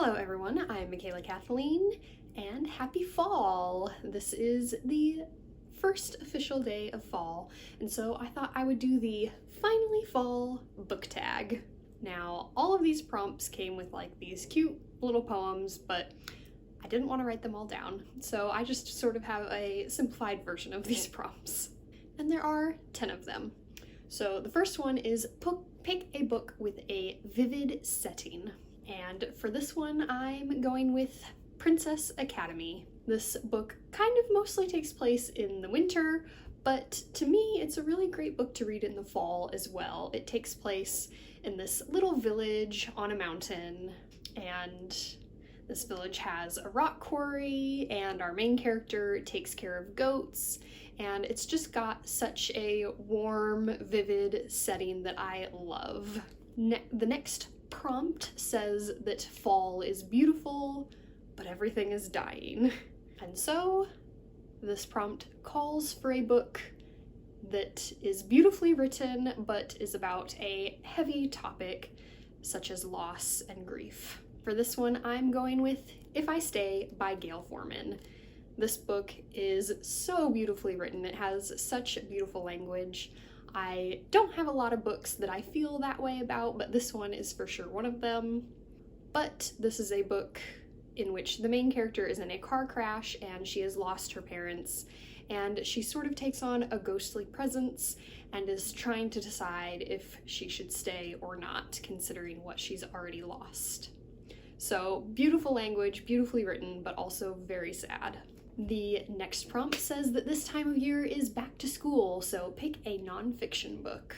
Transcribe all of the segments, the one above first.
Hello everyone, I'm Michaela Kathleen, and happy fall! This is the first official day of fall, and so I thought I would do the Finally Fall book tag. Now, all of these prompts came with like these cute little poems, but I didn't want to write them all down, so I just sort of have a simplified version of these prompts. And there are 10 of them. So the first one is pick a book with a vivid setting. And for this one, I'm going with Princess Academy. This book kind of mostly takes place in the winter, but to me, it's a really great book to read in the fall as well. It takes place in this little village on a mountain, and this village has a rock quarry, and our main character takes care of goats, and it's just got such a warm, vivid setting that I love. The next prompt says that fall is beautiful, but everything is dying. And so this prompt calls for a book that is beautifully written, but is about a heavy topic such as loss and grief. For this one, I'm going with If I Stay by Gail Forman. This book is so beautifully written. It has such beautiful language. I don't have a lot of books that I feel that way about, but this one is for sure one of them. But this is a book in which the main character is in a car crash and she has lost her parents, and she sort of takes on a ghostly presence and is trying to decide if she should stay or not, considering what she's already lost. So beautiful language, beautifully written, but also very sad. The next prompt says that this time of year is back to school, so pick a nonfiction book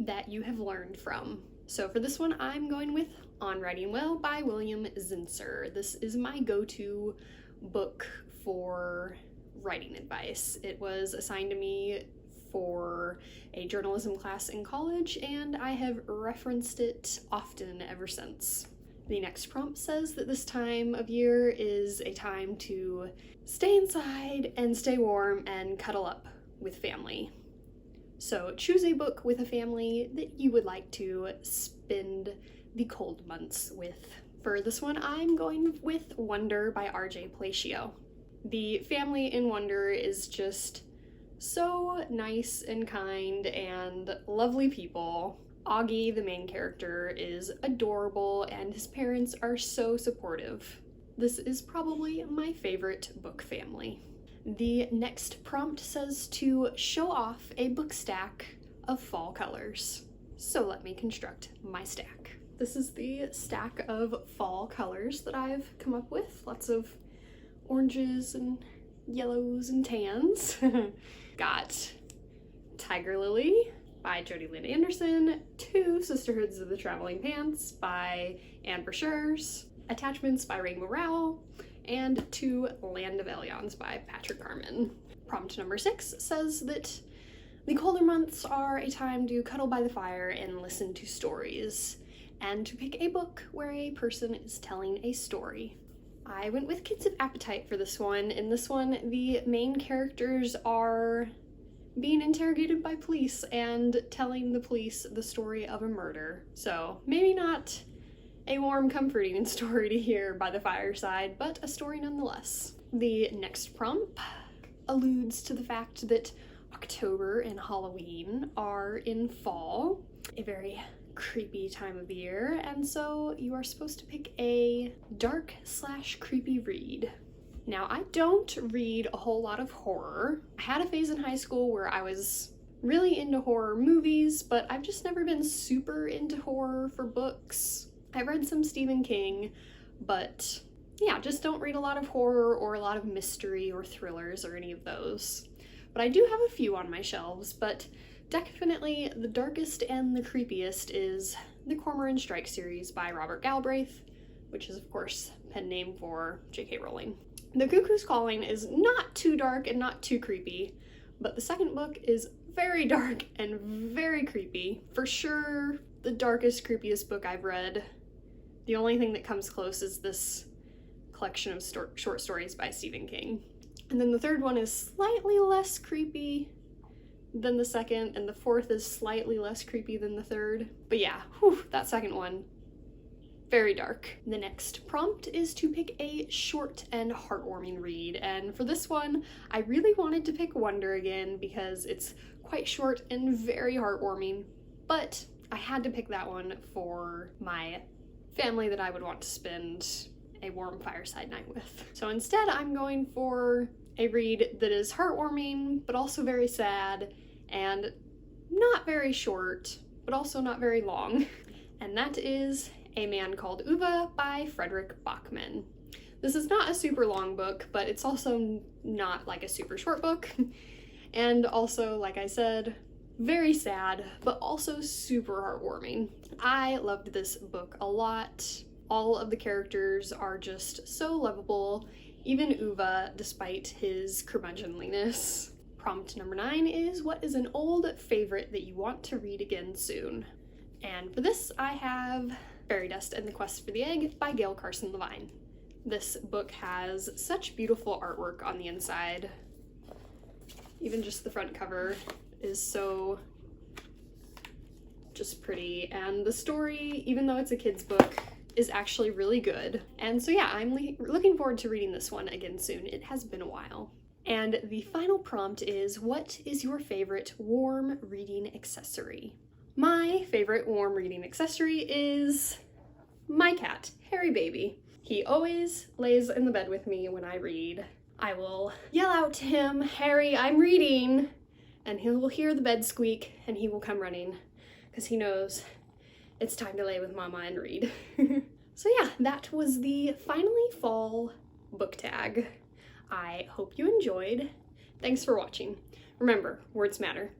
that you have learned from. So for this one, I'm going with On Writing Well by William Zinsser. This is my go-to book for writing advice. It was assigned to me for a journalism class in college, and I have referenced it often ever since. The next prompt says that this time of year is a time to stay inside and stay warm and cuddle up with family. So choose a book with a family that you would like to spend the cold months with. For this one, I'm going with Wonder by R.J. Palacio. The family in Wonder is just so nice and kind and lovely people. Augie, the main character, is adorable, and his parents are so supportive. This is probably my favorite book family. The next prompt says to show off a book stack of fall colors. So let me construct my stack. This is the stack of fall colors that I've come up with. Lots of oranges and yellows and tans. Got Tiger Lily by Jody Lynn Anderson, 2 Sisterhoods of the Traveling Pants by Anne Brashers, Attachments by Rainbow Rowell, and 2 Land of Elions by Patrick Carmen. Prompt number 6 says that the colder months are a time to cuddle by the fire and listen to stories, and to pick a book where a person is telling a story. I went with Kids of Appetite for this one. In this one, the main characters are being interrogated by police and telling the police the story of a murder. So maybe not a warm, comforting story to hear by the fireside, but a story nonetheless. The next prompt alludes to the fact that October and Halloween are in fall, a very creepy time of year, and so you are supposed to pick a dark/creepy read. Now, I don't read a whole lot of horror. I had a phase in high school where I was really into horror movies, but I've just never been super into horror for books. I've read some Stephen King, but yeah, just don't read a lot of horror or a lot of mystery or thrillers or any of those. But I do have a few on my shelves, but definitely the darkest and the creepiest is the Cormoran Strike series by Robert Galbraith, which is of course pen name for J.K. Rowling. The Cuckoo's Calling is not too dark and not too creepy, but the second book is very dark and very creepy. For sure, the darkest, creepiest book I've read. The only thing that comes close is this collection of short stories by Stephen King. And then the third one is slightly less creepy than the second, and the fourth is slightly less creepy than the third. But yeah, that second one, very dark. The next prompt is to pick a short and heartwarming read, and for this one, I really wanted to pick Wonder again because it's quite short and very heartwarming, but I had to pick that one for my family that I would want to spend a warm fireside night with. So instead, I'm going for a read that is heartwarming, but also very sad, and not very short, but also not very long. And that is A Man Called Uwe by Frederick Bachman. This is not a super long book, but it's also not like a super short book. And also, like I said, very sad, but also super heartwarming. I loved this book a lot. All of the characters are just so lovable, even Uwe, despite his curmudgeonliness. Prompt number 9 is, what is an old favorite that you want to read again soon? And for this, I have Fairy Dust and the Quest for the Egg by Gail Carson Levine. This book has such beautiful artwork on the inside. Even just the front cover is so just pretty, and the story, even though it's a kid's book, is actually really good. And so yeah, I'm looking forward to reading this one again soon. It has been a while. And the final prompt is, what is your favorite warm reading accessory? My favorite warm reading accessory is my cat, Harry Baby. He always lays in the bed with me when I read. I will yell out to him, "Harry, I'm reading!" And he will hear the bed squeak and he will come running because he knows it's time to lay with Mama and read. So yeah, that was the Finally Fall book tag. I hope you enjoyed. Thanks for watching. Remember, words matter.